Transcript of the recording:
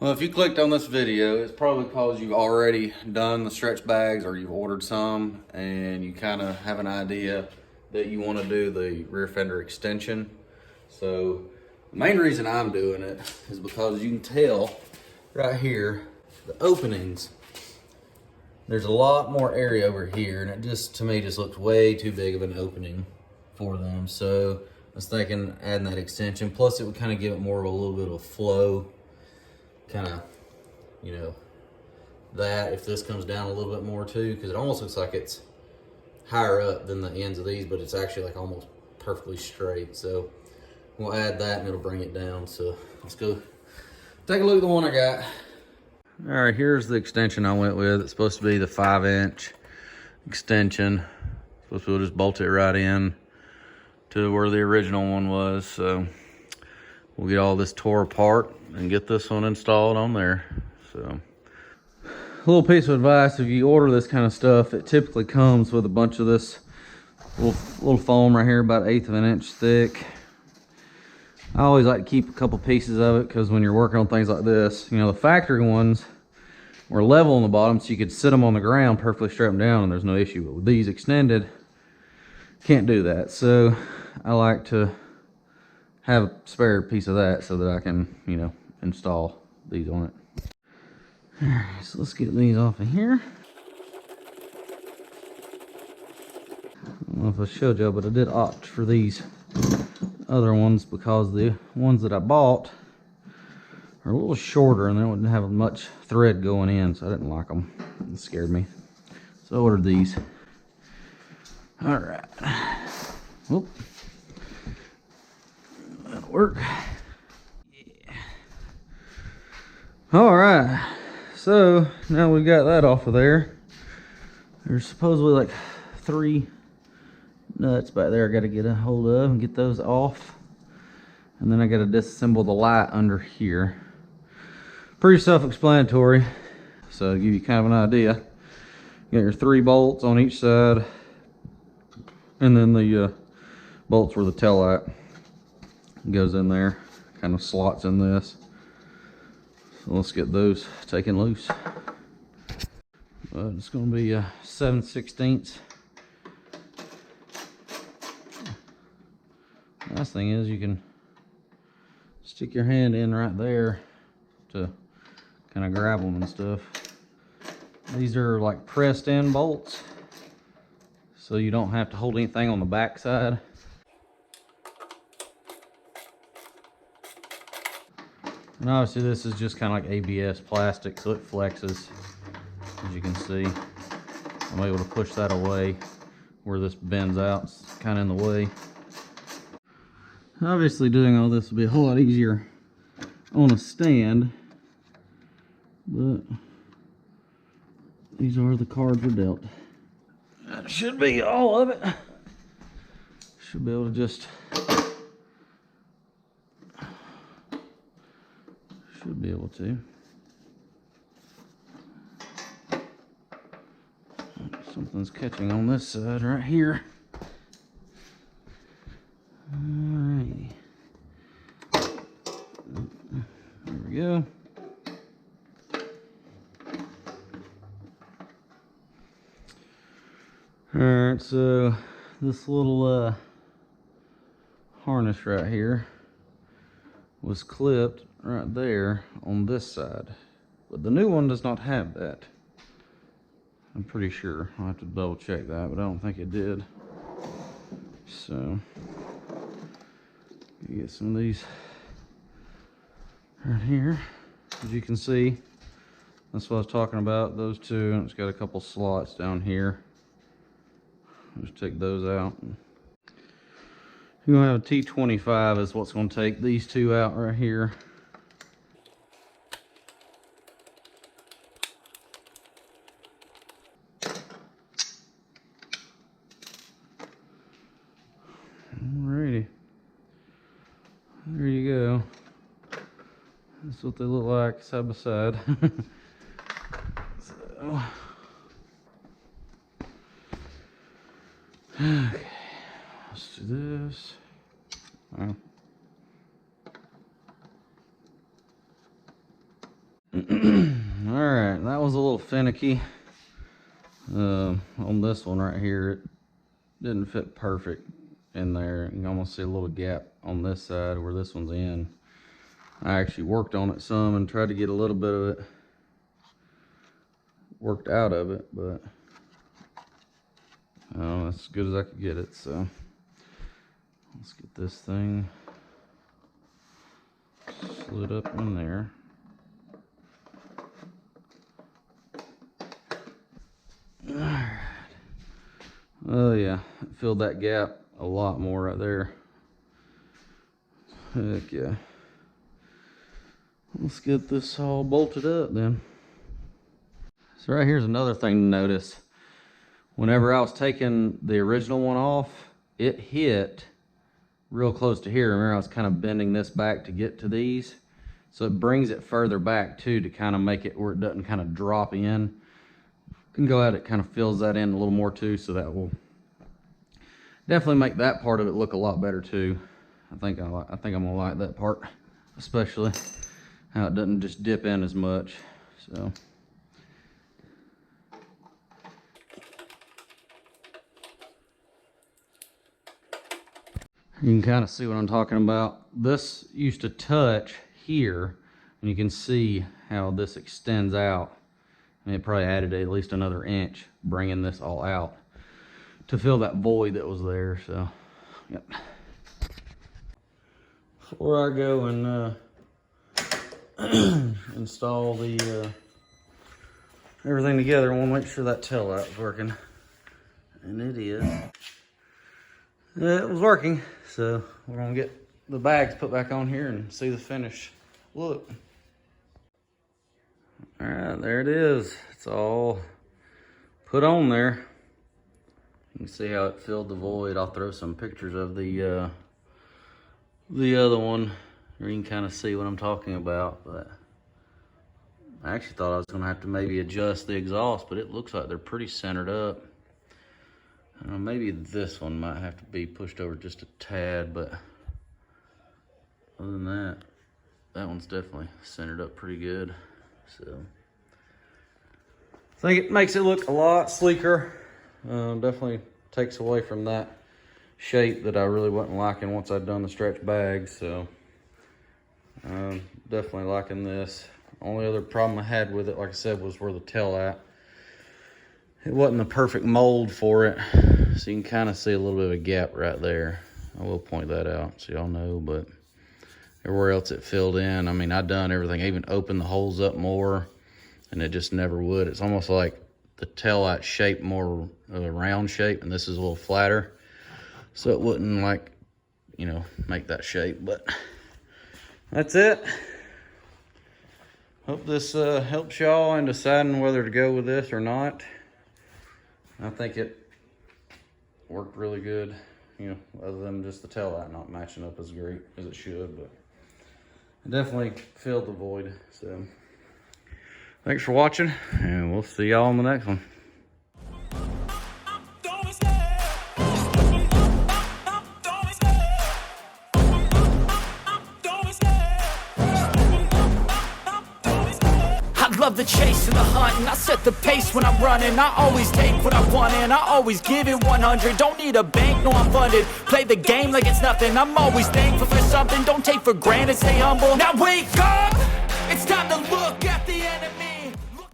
Well, if you clicked on this video, it's probably because you've already done the stretch bags or you've ordered some and you kind of have an idea that you want to do the rear fender extension. So the main reason I'm doing it is because you can tell right here, the openings, there's a lot more area over here, and it just, to me, just looks way too big of an opening for them. So I was thinking adding that extension, plus it would kind of give it more of a little bit of flow, kind of, you know, that if this comes down a little bit more too, because it almost looks like it's higher up than the ends of these, but it's actually like almost perfectly straight. So we'll add that and it'll bring it down. So let's go take a look at the one I got. All right, here's the extension I went with. It's supposed to be the 5-inch extension. Supposed to just bolt it right in to where the original one was. So we'll get all this tore apart and get this one installed on there. So a little piece of advice: if you order this kind of stuff, it typically comes with a bunch of this little foam right here, about 1/8 of an inch thick. I always like to keep a couple pieces of it because when you're working on things like this, you know, the factory ones were level on the bottom, so you could sit them on the ground, perfectly strap them down, and there's no issue. But with these extended, can't do that. So I like to have a spare piece of that so that I can, you know, install these on it. All right, so let's get these off of here. I don't know if I showed y'all, but I did opt for these other ones because the ones that I bought are a little shorter and they wouldn't have much thread going in, so I didn't like them. It scared me. So I ordered these. All right. Whoop. That'll work. Yeah. All right. So now we got that off of there. There's supposedly like 3 nuts back there I got to get a hold of and get those off, and then I got to disassemble the light under here. Pretty self-explanatory. So to give you kind of an idea, you got your 3 bolts on each side, and then the bolts where the tail light goes in there, kind of slots in this. So let's get those taken loose. But it's going to be a 7/16. Nice thing is you can stick your hand in right there to kind of grab them and stuff. These are like pressed in bolts, so you don't have to hold anything on the back side. And obviously this is just kind of like ABS plastic, so it flexes, as you can see. I'm able to push that away where this bends out. It's kind of in the way. Obviously doing all this will be a whole lot easier on a stand, but these are the cards we're dealt. That should be all of it. Should be able to just, should be able to. Something's catching on this side right here. Alrighty. There we go. Alright, so this little harness right here was clipped right there on this side, but the new one does not have that. I'm pretty sure. I'll have to double check that, but I don't think it did. So you get some of these right here. As you can see, that's what I was talking about, those two, and it's got a couple slots down here. Just take those out. You're gonna have a T25 is what's gonna take these two out right here. Alrighty. There you go. That's what they look like side by side. So, okay, let's do this. Alright, that was a little finicky. On this one right here, it didn't fit perfect in there. You can almost see a little gap on this side where this one's in. I actually worked on it some and tried to get a little bit of it worked out of it, but that's as good as I could get it. So let's get this thing slid up in there. Alright. Oh yeah, it filled that gap a lot more right there. Heck yeah. Let's get this all bolted up then. So right here's another thing to notice. Whenever I was taking the original one off, it hit real close to here. Remember, I was kind of bending this back to get to these. So it brings it further back too, to kind of make it where it doesn't kind of drop in. You can go ahead, it kind of fills that in a little more too, so that will definitely make that part of it look a lot better too. I think I'm gonna like that part, especially how it doesn't just dip in as much. So you can kind of see what I'm talking about. This used to touch here, and you can see how this extends out. And it probably added at least another inch, bringing this all out to fill that void that was there. So, yep. Before I go and install the everything together, I want to make sure that tail light is working, and it is. It was working, so we're gonna get the bags put back on here and see the finished look. All right, there it is. It's all put on there. You can see how it filled the void. I'll throw some pictures of the other one, where you can kind of see what I'm talking about. But I actually thought I was gonna have to maybe adjust the exhaust, but it looks like they're pretty centered up. Maybe this one might have to be pushed over just a tad, but other than that, that one's definitely centered up pretty good. So I think it makes it look a lot sleeker. Definitely takes away from that shape that I really wasn't liking once I'd done the stretch bags. So definitely liking this. Only other problem I had with it, like I said, was where the tail light. It wasn't the perfect mold for it, so you can kind of see a little bit of a gap right there. I will point that out so y'all know, but everywhere else it filled in. I mean, I done everything. I even opened the holes up more, and it just never would. It's almost like the tail light shape more of a round shape, and this is a little flatter, so it wouldn't, like, you know, make that shape. But that's it. Hope this helps y'all in deciding whether to go with this or not. I think it worked really good, you know, other than just the tail light not matching up as great as it should, but it definitely filled the void. So thanks for watching, and we'll see y'all in the next one. Love the chase and the hunt, and I set the pace when I'm running. I always take what I want and I always give it 100. Don't need a bank, no, I'm funded. Play the game like it's nothing. I'm always thankful for something. Don't take for granted, stay humble. Now wake up, it's time to